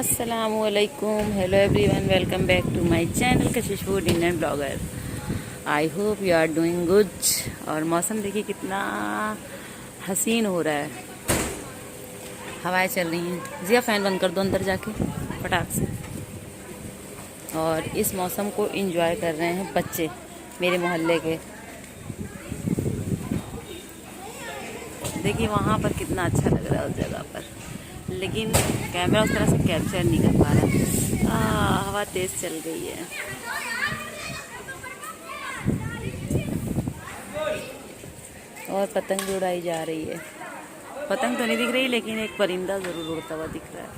अस्सलामुअलैकुम, hello everyone, welcome back to my channel Kashish food Indian blogger. I hope you are doing good. और मौसम देखिए कितना हसीन हो रहा है, हवाएं चल रही हैं। जिया फ़ैन बंद कर दो अंदर जाके फटाक से। और इस मौसम को एंजॉय कर रहे हैं बच्चे मेरे मोहल्ले के। देखिए वहाँ पर कितना अच्छा लग रहा है उस जगह पर, लेकिन कैमरा उस तरह से कैप्चर नहीं कर पा रहा। हवा तेज़ चल गई है। और पतंग भी उड़ाई जा रही है। पतंग तो नहीं दिख रही, लेकिन एक परिंदा ज़रूर उड़ता हुआ दिख रहा है।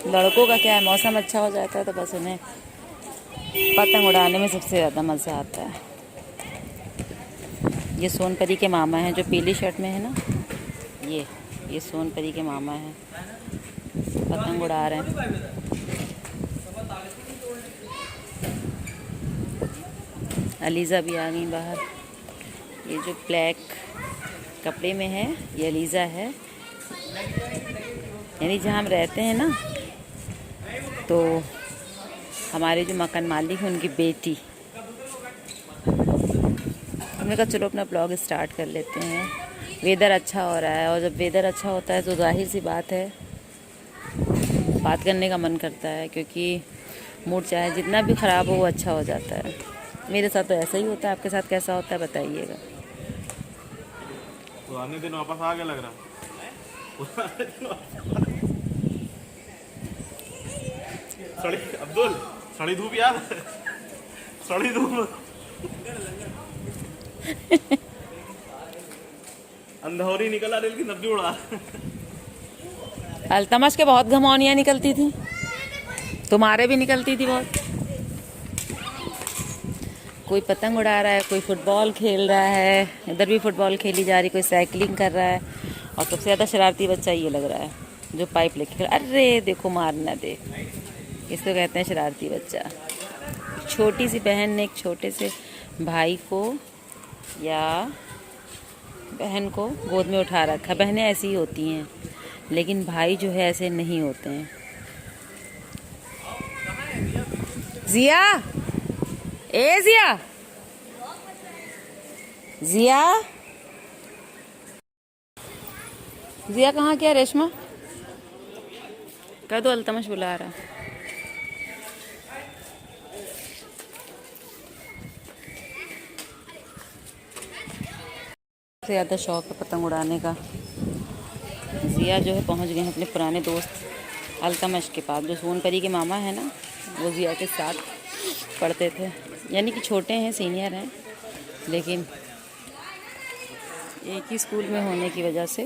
लड़कों का क्या है, मौसम अच्छा हो जाता है तो बस उन्हें पतंग उड़ाने में सबसे ज़्यादा मज़ा आता है। ये सोनपरी के मामा हैं जो पीली शर्ट में है ना, ये सोनपरी के मामा हैं, पतंग उड़ा रहे हैं। अलीज़ा भी आ गई बाहर। ये जो ब्लैक कपड़े में है ये अलीज़ा है, यानी जहाँ हम रहते हैं ना, तो हमारे जो मकान मालिक हैं उनकी बेटी। हमने कहा चलो अपना ब्लॉग स्टार्ट कर लेते हैं। वेदर अच्छा हो रहा है, और जब वेदर अच्छा होता है तो जाहिर सी बात है बात करने का मन करता है, क्योंकि मूड चाहे जितना भी ख़राब हो वो अच्छा हो जाता है। मेरे साथ तो ऐसा ही होता है, आपके साथ कैसा होता है बताइएगा। पुराने दिन वापस आ गया लग रहा। सड़ी अब्दुल, सड़ी धूप यार, सड़ी धूप। अंधौरी निकला रेल की सब्जी उड़ा। अल्तमश के बहुत घमौनियाँ निकलती थी, तुम्हारे भी निकलती थी बहुत। कोई पतंग उड़ा रहा है, कोई फुटबॉल खेल रहा है, इधर भी फुटबॉल खेली जा रही, कोई साइकिलिंग कर रहा है। और सबसे ज़्यादा शरारती बच्चा ये लग रहा है जो पाइप लेके, अरे देखो मारना, देख इसको कहते हैं शरारती बच्चा। छोटी सी बहन ने एक छोटे से भाई को या बहन को गोद में उठा रखा। बहनें ऐसी ही होती हैं, लेकिन भाई जो है ऐसे नहीं होते हैं। जिया, ए जिया, जिया, जिया कहाँ क्या? रेशमा कह दो, अल्तमश बुला रहा है। सबसे ज़्यादा शौक है पतंग उड़ाने का। जिया जो है पहुंच गए हैं अपने पुराने दोस्त अल्तमश के पास, जो सोनपरी के मामा है ना, वो जिया के साथ पढ़ते थे। यानी कि छोटे हैं, सीनियर हैं, लेकिन एक ही स्कूल में होने की वजह से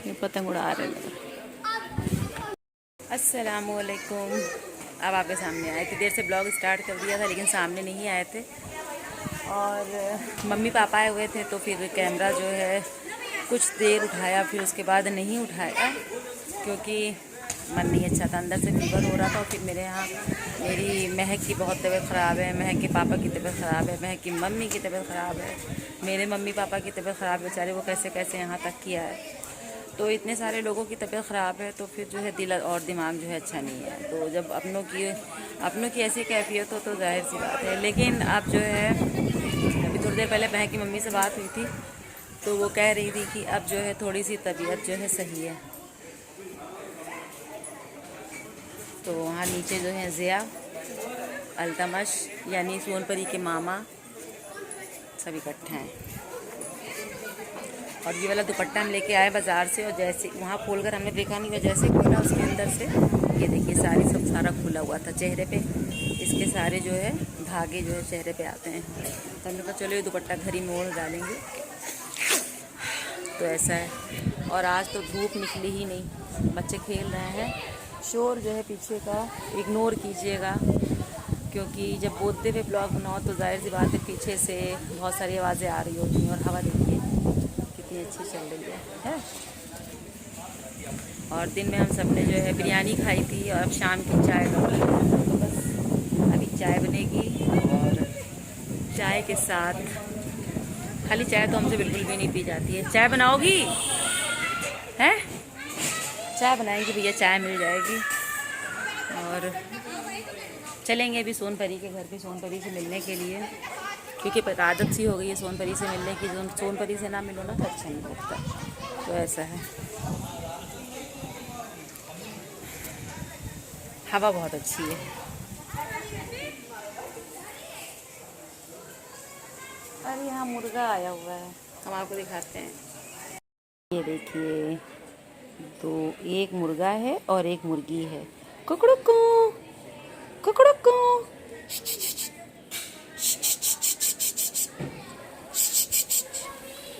ये पतंग उड़ा रहे हैं। अस्सलामुअलैकुम। अब आपके सामने आए थे, देर से ब्लॉग स्टार्ट कर दिया था लेकिन सामने नहीं आए थे। और मम्मी पापा आए हुए थे, तो फिर कैमरा जो है कुछ देर उठाया, फिर उसके बाद नहीं उठाया क्योंकि मन नहीं अच्छा था, अंदर से फीवर हो रहा था। और फिर मेरे यहाँ मेरी महक की बहुत तबीयत ख़राब है, महक के पापा की तबीयत ख़राब है, महक की मम्मी की तबीयत ख़राब है, मेरे मम्मी पापा की तबीयत ख़राब है। बेचारे वो कैसे कैसे यहाँ तक किया है। तो इतने सारे लोगों की तबीयत ख़राब है, तो फिर जो है दिल और दिमाग जो है अच्छा नहीं है। तो जब अपनों की ऐसी कैफियत हो तो जाहिर सी बात है। लेकिन अब जो है, अभी थोड़ी देर पहले बहन की मम्मी से बात हुई थी, तो वो कह रही थी कि अब जो है थोड़ी सी तबीयत जो है सही है। तो वहाँ नीचे जो है ज़िया, अल्तमश यानी सोनपरी के मामा सब इकट्ठे हैं। और ये वाला दुपट्टा हम लेके आए बाज़ार से, और जैसे वहाँ खोलकर हमने देखा नहीं, जैसे खोला उसके अंदर से ये देखिए सारा खुला हुआ था चेहरे पे। इसके सारे जो है धागे जो है चेहरे पे आते हैं। तो हमने कहा चलो ये दुपट्टा घर ही में ओढ़ डालेंगे। तो ऐसा है। और आज तो धूप निकली ही नहीं, बच्चे खेल रहे हैं। शोर जो है पीछे का इग्नोर कीजिएगा, क्योंकि जब बोलते हुए ब्लॉग बनाओ तो जाहिर सी बात है पीछे से बहुत सारी आवाज़ें आ रही होती हैं। और हवा देखिए कितनी अच्छी चल रही है। और दिन में हम सब ने जो है बिरयानी खाई थी, और अब शाम की चाय। तो बस अभी चाय बनेगी और चाय के साथ, खाली चाय तो हमसे बिल्कुल भी नहीं पी जाती है। चाय बनाओगी? हैं? चाय बनाएंगे भैया, चाय मिल जाएगी। और चलेंगे अभी सोनपरी के घर पे, सोनपरी से मिलने के लिए, क्योंकि आदत सी हो गई है सोनपरी से मिलने की। सोनपरी से ना मिलो ना तो अच्छा नहीं लगता, तो ऐसा है। हवा बहुत अच्छी है। अरे यहाँ मुर्गा आया हुआ है, हम आपको दिखाते हैं। ये देखिए, तो एक मुर्गा है और एक मुर्गी है। कुकड़ुकू कुकड़ुकू।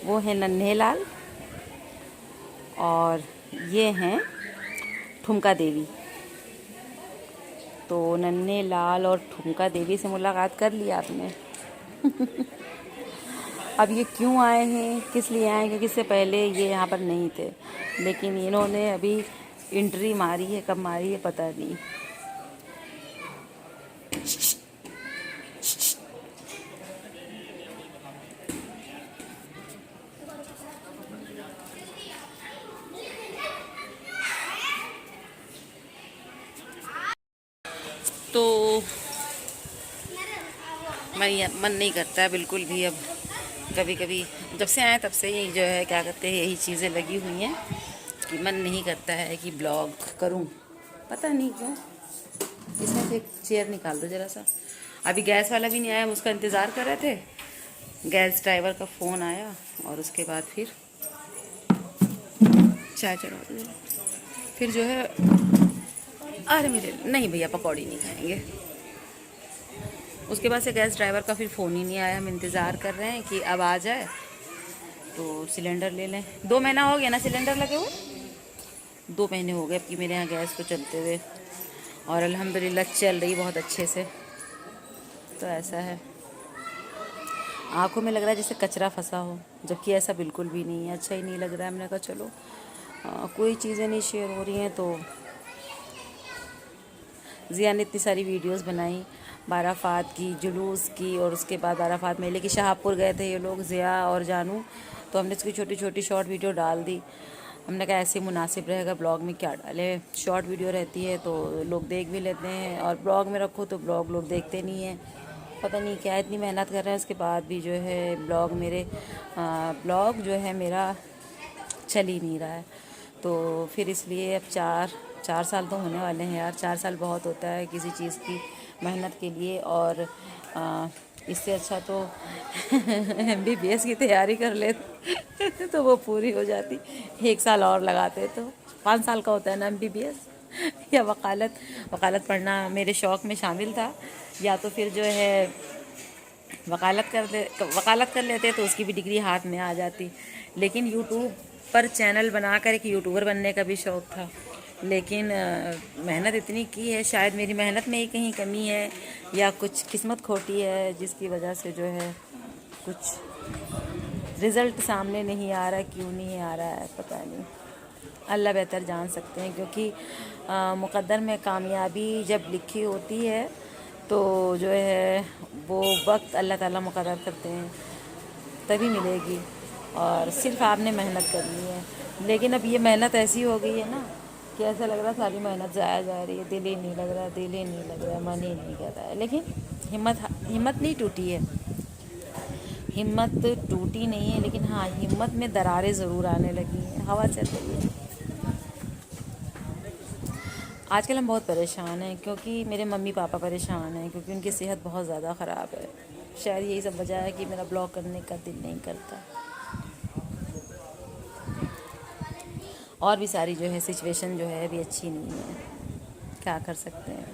वो है नन्हे लाल और ये हैं ठुमका देवी। तो नन्हे लाल और ठुमका देवी से मुलाकात कर लिया आपने। अब ये क्यों आए हैं, किस लिए आए हैं, क्योंकि इससे पहले ये यहाँ पर नहीं थे, लेकिन इन्होंने अभी एंट्री मारी है। कब मारी है पता नहीं। तो मन नहीं करता है बिल्कुल भी अब। कभी कभी जब से आए तब से ही जो है क्या कहते हैं, यही चीज़ें लगी हुई हैं कि मन नहीं करता है कि ब्लॉग करूं, पता नहीं क्यों। इसमें से एक चेयर निकाल दो ज़रा सा। अभी गैस वाला भी नहीं आया, हम उसका इंतज़ार कर रहे थे। गैस ड्राइवर का फ़ोन आया और उसके बाद फिर चाय चढ़ा दो जरा। फिर जो है, अरे मेरे नहीं भैया पकौड़ी नहीं खाएंगे। उसके बाद से गैस ड्राइवर का फिर फ़ोन ही नहीं आया। हम इंतज़ार कर रहे हैं कि अब आ जाए तो सिलेंडर ले लें। 2 महीना हो गया ना सिलेंडर लगे हुए, 2 महीने हो गए अब कि मेरे यहाँ गैस को चलते हुए, और अल्हम्दुलिल्लाह चल रही बहुत अच्छे से। तो ऐसा है, आँखों में लग रहा है जैसे कचरा फंसा हो, जबकि ऐसा बिल्कुल भी नहीं है। अच्छा ही नहीं लग रहा है। मैंने कहा चलो कोई चीज़ें नहीं शेयर हो रही हैं। तो ज़िया ने इतनी सारी वीडियोस बनाई बाराफ़ात की, जुलूस की, और उसके बाद बाराफ़ात मेले की। शाहपुर गए थे ये लोग, ज़िया और जानू, तो हमने इसकी छोटी छोटी शॉर्ट वीडियो डाल दी। हमने कहा ऐसे मुनासिब रहेगा, ब्लॉग में क्या डाले। शॉर्ट वीडियो रहती है तो लोग देख भी लेते हैं, और ब्लॉग में रखो तो ब्लॉग लोग देखते नहीं हैं। पता नहीं क्या इतनी मेहनत कर रहे हैं, उसके बाद भी जो है ब्लॉग जो है मेरा चल ही नहीं रहा है। तो फिर इसलिए अब 4 साल तो होने वाले हैं यार। 4 साल बहुत होता है किसी चीज़ की मेहनत के लिए। और इससे अच्छा तो MBBS की तैयारी कर ले तो वो पूरी हो जाती। 1 साल और लगाते तो 5 साल का होता है ना MBBS। या वकालत पढ़ना मेरे शौक़ में शामिल था, या तो फिर जो है वकालत कर लेते तो उसकी भी डिग्री हाथ में आ जाती। लेकिन यूट्यूब पर चैनल बनाकर एक यूट्यूबर बनने का भी शौक़ था, लेकिन मेहनत इतनी की है, शायद मेरी मेहनत में ही कहीं कमी है या कुछ किस्मत खोटी है, जिसकी वजह से जो है कुछ रिज़ल्ट सामने नहीं आ रहा। क्यों नहीं आ रहा है पता नहीं, अल्लाह बेहतर जान सकते हैं। क्योंकि मुक़द्दर में कामयाबी जब लिखी होती है तो जो है वो वक्त अल्लाह ताला मुक़र्रर करते हैं तभी मिलेगी, और सिर्फ आपने मेहनत करनी है। लेकिन अब ये मेहनत ऐसी हो गई है ना कि ऐसा लग रहा सारी मेहनत ज़ाया जा रही है। दिल ही नहीं लग रहा, मन ही नहीं कर रहा है। लेकिन हिम्मत नहीं टूटी है, हिम्मत टूटी नहीं है, लेकिन हाँ हिम्मत में दरारें ज़रूर आने लगी हैं। हवा चल रही है। आजकल हम बहुत परेशान हैं, क्योंकि मेरे मम्मी पापा परेशान हैं, क्योंकि उनकी सेहत बहुत ज़्यादा ख़राब है। शायद यही सब वजह है कि मेरा ब्लॉग करने का दिल नहीं करता। और भी सारी जो है सिचुएशन जो है अभी अच्छी नहीं है, क्या कर सकते हैं।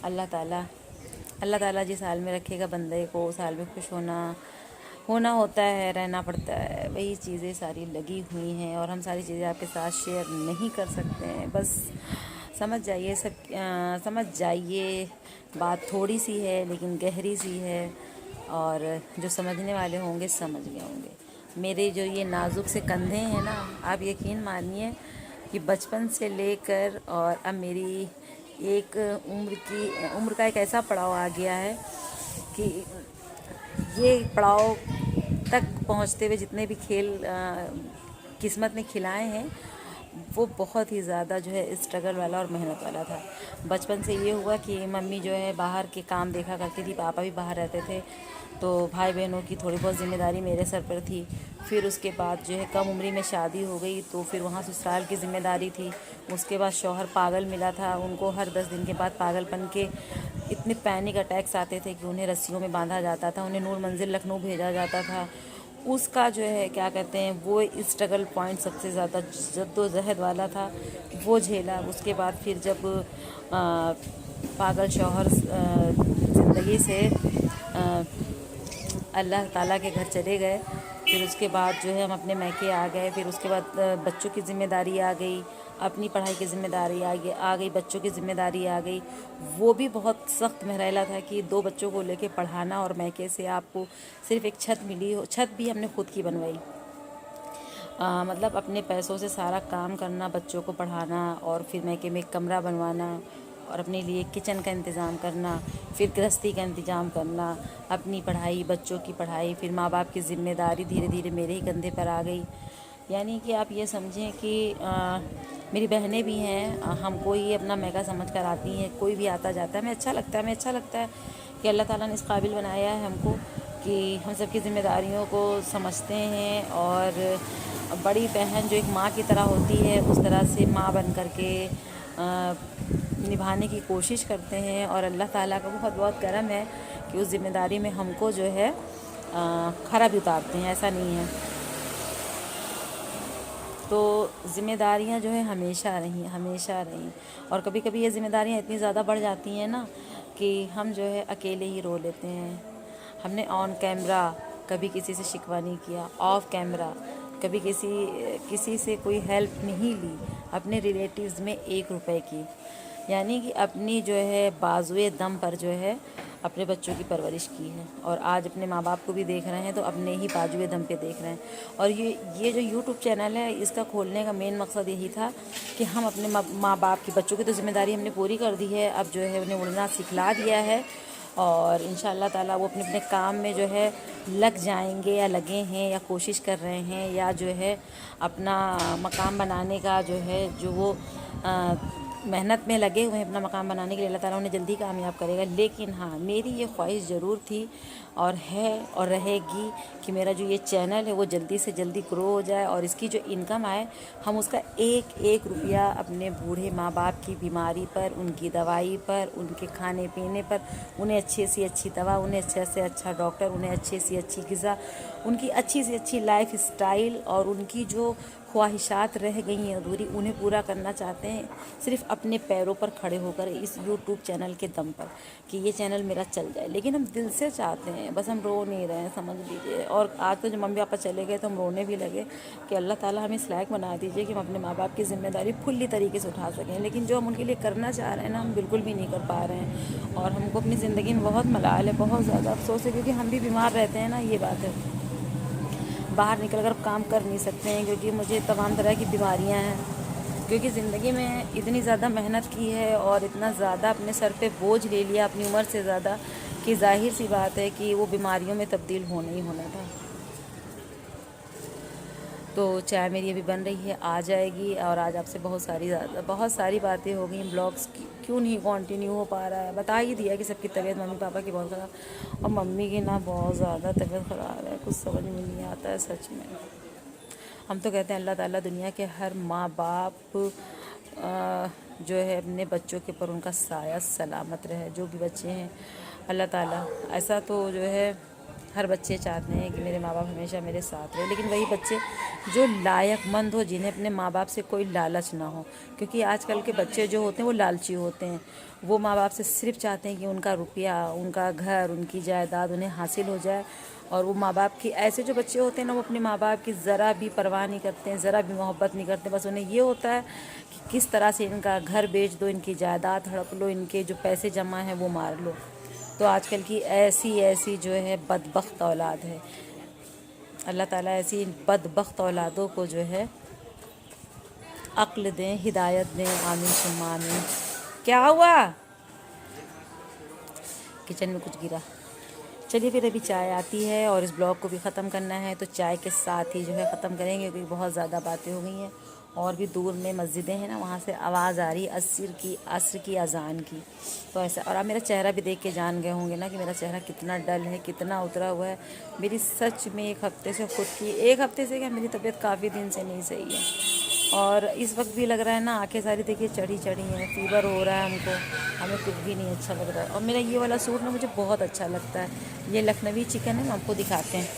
अल्लाह ताला जिस हाल में रखेगा बंदे को, उस हाल में खुश होना होता है, रहना पड़ता है। वही चीज़ें सारी लगी हुई हैं, और हम सारी चीज़ें आपके साथ शेयर नहीं कर सकते हैं। बस समझ जाइए बात थोड़ी सी है लेकिन गहरी सी है, और जो समझने वाले होंगे समझ गए होंगे। मेरे जो ये नाजुक से कंधे हैं ना, आप यकीन मानिए कि बचपन से लेकर और अब मेरी एक उम्र का एक ऐसा पड़ाव आ गया है कि ये पड़ाव तक पहुंचते हुए जितने भी खेल किस्मत ने खिलाए हैं वो बहुत ही ज़्यादा जो है स्ट्रगल वाला और मेहनत वाला था। बचपन से ये हुआ कि मम्मी जो है बाहर के काम देखा करती थी, पापा भी बाहर रहते थे, तो भाई बहनों की थोड़ी बहुत ज़िम्मेदारी मेरे सर पर थी। फिर उसके बाद जो है कम उम्री में शादी हो गई तो फिर वहाँ ससुराल की ज़िम्मेदारी थी। उसके बाद शौहर पागल मिला था, उनको हर 10 दिन के बाद पागलपन के इतने पैनिक अटैक्स आते थे कि उन्हें रस्सियों में बांधा जाता था, उन्हें नूर मंजिल लखनऊ भेजा जाता था। उसका जो है क्या कहते हैं वो स्ट्रगल पॉइंट सबसे ज़्यादा जद्दोजहद वाला था, वो झेला। उसके बाद फिर जब पागल शौहर ज़िंदगी से अल्लाह ताला के घर चले गए, फिर उसके बाद जो है हम अपने मैके आ गए। फिर उसके बाद बच्चों की ज़िम्मेदारी आ गई, अपनी पढ़ाई की ज़िम्मेदारी आ गई, बच्चों की ज़िम्मेदारी आ गई। वो भी बहुत सख्त महरैला था कि 2 बच्चों को लेके पढ़ाना और मैके से आपको सिर्फ एक छत मिली हो, छत भी हमने खुद की बनवाई। मतलब अपने पैसों से सारा काम करना, बच्चों को पढ़ाना और फिर मैके में एक कमरा बनवाना और अपने लिए किचन का इंतज़ाम करना, फिर गृहस्थी का इंतज़ाम करना, अपनी पढ़ाई, बच्चों की पढ़ाई, फिर माँ बाप की ज़िम्मेदारी धीरे धीरे मेरे ही कंधे पर आ गई। यानी कि आप ये समझें कि मेरी बहनें भी हैं, हमको ही अपना मैका समझ कर आती हैं। कोई भी आता जाता है, हमें अच्छा लगता है कि अल्लाह ताला ने इस काबिल बनाया है हमको कि हम सबकी ज़िम्मेदारियों को समझते हैं और बड़ी बहन जो एक माँ की तरह होती है उस तरह से माँ बन कर के निभाने की कोशिश करते हैं। और अल्लाह ताला का बहुत बहुत करम है कि उस ज़िम्मेदारी में हमको जो है खरा भी उतारते हैं, ऐसा नहीं है। तो ज़िम्मेदारियाँ जो है हमेशा रहीं और कभी कभी ये ज़िम्मेदारियाँ इतनी ज़्यादा बढ़ जाती हैं ना कि हम जो है अकेले ही रो लेते हैं। हमने ऑन कैमरा कभी किसी से शिकवा नहीं किया, ऑफ कैमरा कभी किसी से कोई हेल्प नहीं ली अपने रिलेटिव्स में 1 रुपए की। यानी कि अपनी जो है बाजुए दम पर जो है अपने बच्चों की परवरिश की है और आज अपने माँ बाप को भी देख रहे हैं तो अपने ही बाजुए दम पे देख रहे हैं। और ये जो यूट्यूब चैनल है इसका खोलने का मेन मकसद यही था कि हम अपने माँ बाप की, बच्चों की तो ज़िम्मेदारी हमने पूरी कर दी है, अब जो है उन्हें उड़ना सिखला दिया है और इंशाअल्लाह ताला वो अपने अपने काम में जो है लग जाएंगे या लगे हैं या कोशिश कर रहे हैं या जो है अपना मकाम बनाने का जो है जो वो मेहनत में लगे हुए हैं अपना मकाम बनाने के लिए, अल्लाह ताला उन्हें जल्दी कामयाब करेगा। लेकिन हाँ, मेरी ये ख्वाहिश ज़रूर थी और है और रहेगी कि मेरा जो ये चैनल है वो जल्दी से जल्दी ग्रो हो जाए और इसकी जो इनकम आए हम उसका एक एक रुपया अपने बूढ़े माँ बाप की बीमारी पर, उनकी दवाई पर, उनके खाने पीने पर, उन्हें अच्छी से अच्छी दवा, उन्हें अच्छे से अच्छा डॉक्टर, उन्हें अच्छी से अच्छी ग़िज़ा, उनकी अच्छी से अच्छी लाइफ स्टाइल और उनकी जो ख्वाहिशात रह गई हैं अधूरी उन्हें पूरा करना चाहते हैं, सिर्फ अपने पैरों पर खड़े होकर इस यूट्यूब चैनल के दम पर कि ये चैनल मेरा चल जाए। लेकिन हम दिल से चाहते हैं, बस हम रो नहीं रहे हैं, समझ लीजिए। और आज तो जब मम्मी पापा चले गए तो हम रोने भी लगे कि अल्लाह ताला हमें इस लायक बना दीजिए कि हम अपने माँ बाप की ज़िम्मेदारी फुल्ली तरीके से उठा सकें। लेकिन जो हम उनके लिए करना चाह रहे हैं ना, हम बिल्कुल भी नहीं कर पा रहे हैं और हमको अपनी ज़िंदगी में बहुत मलाल है, बहुत ज़्यादा अफसोस है क्योंकि हम भी बीमार रहते हैं ना, ये बात है। बाहर निकल कर काम कर नहीं सकते हैं क्योंकि मुझे तमाम तरह की बीमारियां हैं, क्योंकि ज़िंदगी में इतनी ज़्यादा मेहनत की है और इतना ज़्यादा अपने सर पे बोझ ले लिया अपनी उम्र से ज़्यादा कि जाहिर सी बात है कि वो बीमारियों में तब्दील होना ही होना था। तो चाय मेरी अभी बन रही है, आ जाएगी और आज आपसे बहुत सारी बातें हो गई। ब्लॉग्स क्यों नहीं कंटिन्यू हो पा रहा है, बता ही दिया कि सबकी तबीयत, मम्मी पापा की बहुत ख़राब और मम्मी की ना बहुत ज़्यादा तबीयत ख़राब है, कुछ समझ में नहीं आता है सच में। हम तो कहते हैं अल्लाह ताला दुनिया के हर माँ बाप जो है अपने बच्चों के ऊपर उनका साया सलामत रहे, जो भी बच्चे हैं अल्लाह ताला। ऐसा तो जो है हर बच्चे चाहते हैं कि मेरे माँ बाप हमेशा मेरे साथ रहे, लेकिन वही बच्चे जो लायकमंद हो, जिन्हें अपने माँ बाप से कोई लालच ना हो, क्योंकि आजकल के बच्चे जो होते हैं वो लालची होते हैं। वो माँ बाप से सिर्फ चाहते हैं कि उनका रुपया, उनका घर, उनकी जायदाद उन्हें हासिल हो जाए। और वो माँ बाप की, ऐसे जो बच्चे होते हैं ना, वो अपने माँ बाप की ज़रा भी परवाह नहीं करते हैं, ज़रा भी मोहब्बत नहीं करते। बस उन्हें ये होता है कि किस तरह से इनका घर बेच दो, इनकी जायदाद हड़प लो, इनके जो पैसे जमा हैं वो मार लो। तो आजकल की ऐसी जो है बदबख्त औलाद है। अल्लाह ताला ऐसी बदबख्त औलादों को जो है अक्ल दें, हिदायत दें, आमीन सुम्मा आमीन। क्या हुआ? किचन में कुछ गिरा। चलिए फिर अभी चाय आती है और इस ब्लॉग को भी ख़त्म करना है, तो चाय के साथ ही जो है ख़त्म करेंगे क्योंकि बहुत ज़्यादा बातें हो गई हैं। और भी दूर में मस्जिदें हैं ना, वहाँ से आवाज़ आ रही है असर की अजान की। तो ऐसा, और आप मेरा चेहरा भी देख के जान गए होंगे ना कि मेरा चेहरा कितना डल है, कितना उतरा हुआ है। मेरी सच में एक हफ़्ते से एक हफ़्ते से क्या, मेरी तबीयत काफ़ी दिन से नहीं सही है। और इस वक्त भी लग रहा है ना, आंखें सारी देखिए चढ़ी चढ़ी हैं, फीवर हो रहा है हमको, हमें कुछ भी नहीं अच्छा लग रहा है। और मेरा ये वाला सूट ना मुझे बहुत अच्छा लगता है, ये लखनवी चिकन है ना, आपको दिखाते हैं।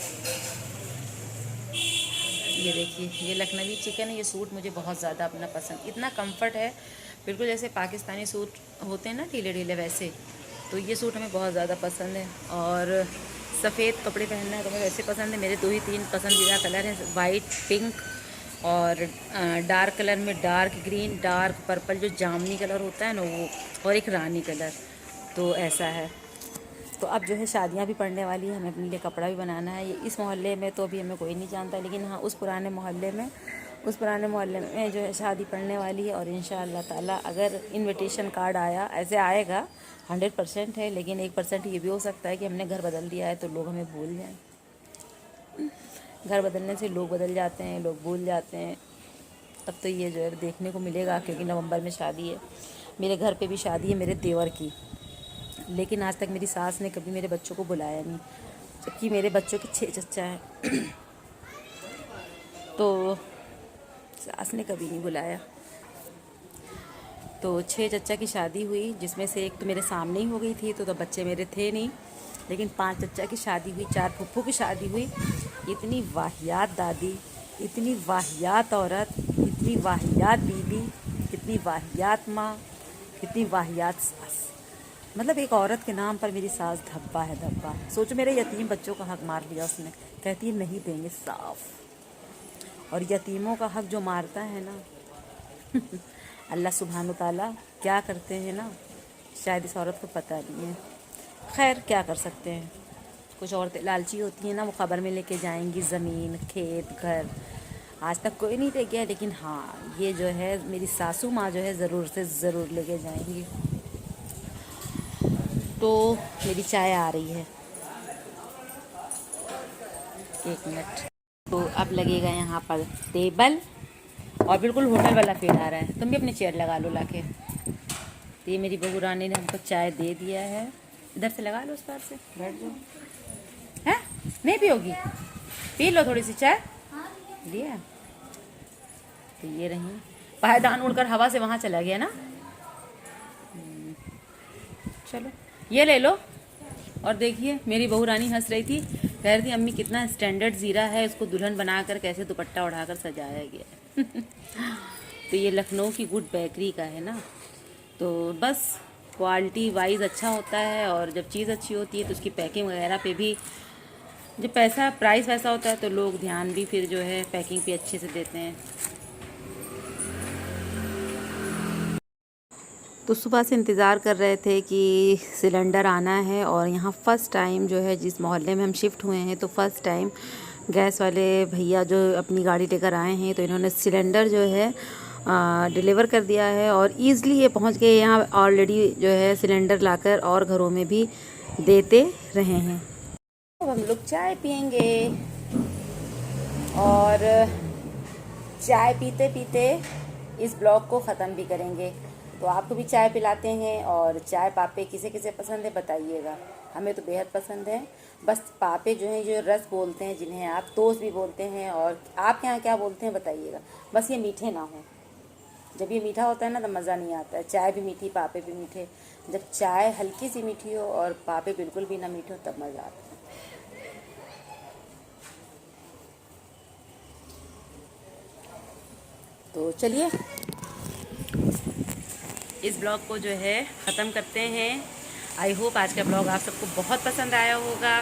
ये देखिए, ये लखनवी चिकन है, ये सूट मुझे बहुत ज़्यादा अपना पसंद, इतना कंफर्ट है, बिल्कुल जैसे पाकिस्तानी सूट होते हैं ना ढीले ढीले वैसे। तो ये सूट हमें बहुत ज़्यादा पसंद है। और सफ़ेद कपड़े पहनना है तो हमें वैसे पसंद है। मेरे 2 ही 3 पसंदीदा कलर हैं, वाइट, पिंक और डार्क कलर में डार्क ग्रीन, डार्क पर्पल जो जामुनी कलर होता है ना वो, और एक रानी कलर। तो ऐसा है। तो अब जो है शादियां भी पड़ने वाली है, हमें अपने लिए कपड़ा भी बनाना है। ये इस मोहल्ले में तो अभी हमें कोई नहीं जानता, लेकिन हाँ उस पुराने मोहल्ले में जो है शादी पड़ने वाली है। और इंशाअल्लाह ताला अगर इनविटेशन कार्ड आया, ऐसे आएगा 100% है, लेकिन 1% ये भी हो सकता है कि हमने घर बदल दिया है तो लोग हमें भूल जाएं। घर बदलने से लोग बदल जाते हैं, लोग भूल जाते हैं। तब तो ये जो है देखने को मिलेगा, क्योंकि नवंबर में शादी है। मेरे घर पे भी शादी है मेरे देवर की, लेकिन आज तक मेरी सास ने कभी मेरे बच्चों को बुलाया नहीं, जबकि मेरे बच्चों के 6 चच्चा हैं। तो सास ने कभी नहीं बुलाया। तो 6 चच्चा की शादी हुई, जिसमें से एक तो मेरे सामने ही हो गई थी, तो बच्चे मेरे थे नहीं। लेकिन 5 चच्चा की शादी हुई, 4 फुफ्फू की शादी हुई। इतनी वाहियात दादी, इतनी वाहियात औरत, इतनी वाहियात बीबी, इतनी वाहियात माँ, इतनी वाहियात सास। मतलब एक औरत के नाम पर मेरी सास धब्बा है, धब्बा। सोचो मेरे यतीम बच्चों का हक मार लिया उसने, कहती है नहीं देंगे साफ। और यतीमों का हक जो मारता है ना अल्लाह सुब्हान ताला क्या करते हैं ना, शायद इस औरत को पता नहीं है। खैर क्या कर सकते हैं, कुछ औरतें लालची होती हैं ना, वो ख़बर में लेके जाएंगी ज़मीन, खेत, घर। आज तक कोई नहीं ले गया, लेकिन हाँ ये जो है मेरी सासू माँ जो है ज़रूर से ज़रूर लेके जाएंगी। तो मेरी चाय आ रही है, 1 मिनट। तो अब लगेगा यहाँ पर टेबल, और बिल्कुल होटल वाला फील आ रहा है। तुम भी अपनी चेयर लगा लो लाके। तो ये मेरी बहू रानी ने हमको चाय दे दिया है, इधर से लगा लो, उस पार से बैठ जाओ। है नहीं पियोगी? पी लो थोड़ी सी चाय, दिया। तो ये रही, पायदान उड़कर हवा से वहाँ चला गया ना। चलो ये ले लो। और देखिए मेरी बहू रानी हंस रही थी, कह रही थी अम्मी कितना स्टैंडर्ड ज़ीरा है, इसको दुल्हन बनाकर कैसे दुपट्टा उड़ाकर सजाया गया है। तो ये लखनऊ की गुड बेकरी का है ना, तो बस क्वालिटी वाइज अच्छा होता है। और जब चीज़ अच्छी होती है तो उसकी पैकिंग वगैरह पे भी, जब प्राइस वैसा होता है तो लोग ध्यान भी फिर जो है पैकिंग पे अच्छे से देते हैं। तो सुबह से इंतज़ार कर रहे थे कि सिलेंडर आना है, और यहाँ फ़र्स्ट टाइम जो है जिस मोहल्ले में हम शिफ्ट हुए हैं, तो फ़र्स्ट टाइम गैस वाले भैया जो अपनी गाड़ी लेकर आए हैं, तो इन्होंने सिलेंडर जो है डिलीवर कर दिया है। और ईज़िली ये पहुँच गए यहाँ, ऑलरेडी जो है सिलेंडर लाकर और घरों में भी देते रहे हैं। अब हम लोग चाय पियेंगे, और चाय पीते पीते इस ब्लॉग को ख़त्म भी करेंगे। तो आपको भी चाय पिलाते हैं, और चाय पापे किसे किसे पसंद है बताइएगा, हमें तो बेहद पसंद है। बस पापे जो हैं, जो रस बोलते हैं, जिन्हें आप तोस भी बोलते हैं, और आपके यहाँ क्या बोलते हैं बताइएगा। बस ये मीठे ना हो, जब ये मीठा होता है ना तो मज़ा नहीं आता है। चाय भी मीठी, पापे भी मीठे। जब चाय हल्की सी मीठी हो और पापे बिल्कुल भी ना मीठे हो, तब मज़ा आता है। तो चलिए इस ब्लॉग को जो है ख़त्म करते हैं। आई होप आज का ब्लॉग आप सबको बहुत पसंद आया होगा।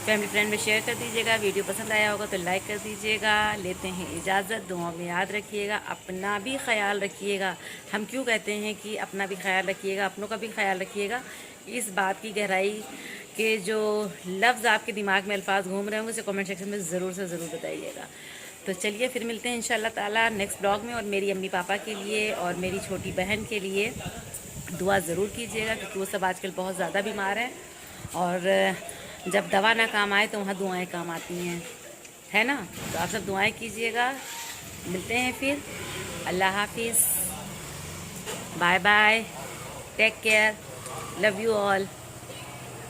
फैमिली फ्रेंड में शेयर कर दीजिएगा, वीडियो पसंद आया होगा तो लाइक कर दीजिएगा। लेते हैं इजाज़त, दुआ में याद रखिएगा, अपना भी ख्याल रखिएगा। हम क्यों कहते हैं कि अपना भी ख्याल रखिएगा, अपनों का भी ख्याल रखिएगा, इस बात की गहराई के जो लफ्ज़ आपके दिमाग में अल्फाज घूम रहे होंगे उसे कमेंट सेक्शन में ज़रूर से ज़रूर बताइएगा। तो चलिए फिर मिलते हैं इंशाल्लाह ताला नेक्स्ट ब्लॉग में। और मेरी अम्मी पापा के लिए और मेरी छोटी बहन के लिए दुआ ज़रूर कीजिएगा, क्योंकि वो सब आजकल बहुत ज़्यादा बीमार हैं, और जब दवा ना काम आए तो वहाँ दुआएं काम आती हैं, है ना। तो आप सब दुआएं कीजिएगा। मिलते हैं फिर। अल्लाह हाफिज़, bye bye, take care, love you all.